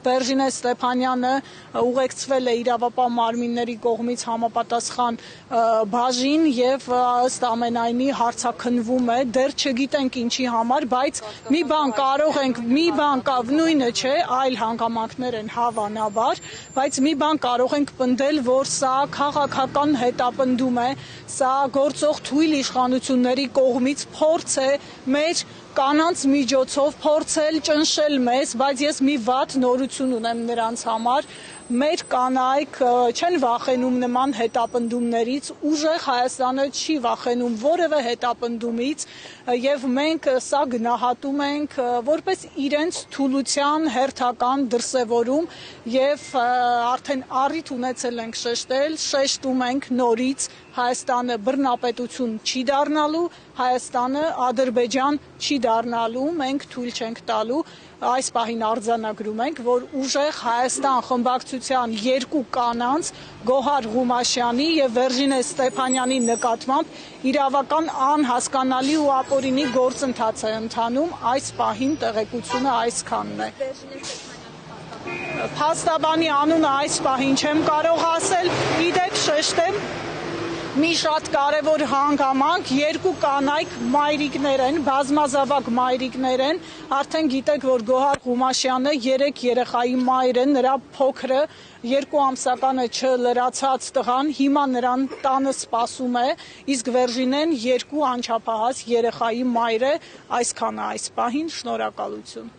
Վերժինե Ստեփանյանը ուղեկցվել է իրավապահ մարմինների կողմից համապատասխան բաժին եւ ըստ ամենայնի հարցաքննվում է, դեռ չգիտենք ինչի համար, բայց մի բան կարող ենք, նույնը չէ, այլ հանգամանքներ են հավանաբար, բայց մի բան կարող ենք պնդել, որ սա քաղաքական հետապնդում է, սա գործող թույլ իշխանությունների կողմից փորձ է մեր կանանց միջոցով փորձել ճնշել մեզ, բայց ես մի վատ նորություն ունեմ նրանց համար, մեր կանայք չեն վախենում նման հետապնդումներից, ուժեղ Հայաստանը չի վախենում որևէ հետապնդումից եւ մենք սա գնահատում ենք որպես իրենց թուլության հերթական դրսևորում եւ արդեն առիթ ունեցել ենք շեշտում ենք նորից Հայաստանը բռնապետություն չի դառնալու, Հայաստանը Ադրբեջան չի դառնալու, մենք թույլ չենք տալու, այս պահին արձանագրում ենք, որ ուժեղ Հայաստան խմբակցության երկու կանանց Գոհար Ղումաշյանի եւ Վերժինե Ստեփանյանի նկատմամբ իրավական անհասկանալի ու ապօրինի գործընթաց է ընթանում, այս պահին տեղեկությունը այսքանն է։ Փաստաբանի անունը այս պահին չեմ կարող ասել, իդեպ շեշտեմ մի շատ կարևոր հանգամանք, երկու կանայք մայրիկներ են, բազմազավակ մայրիկներ են, արդեն գիտեք, որ Գոհար Ղումաշյանը 3 երեխայի մայր է, նրա փոքրը 2 ամսականը չլրացած տղան, հիմա նրան տանը սպասում է, իսկ Վերժինեն 2 անչափահաս երեխայի մայր է, այսքանը այս պահին, շնորհակալություն։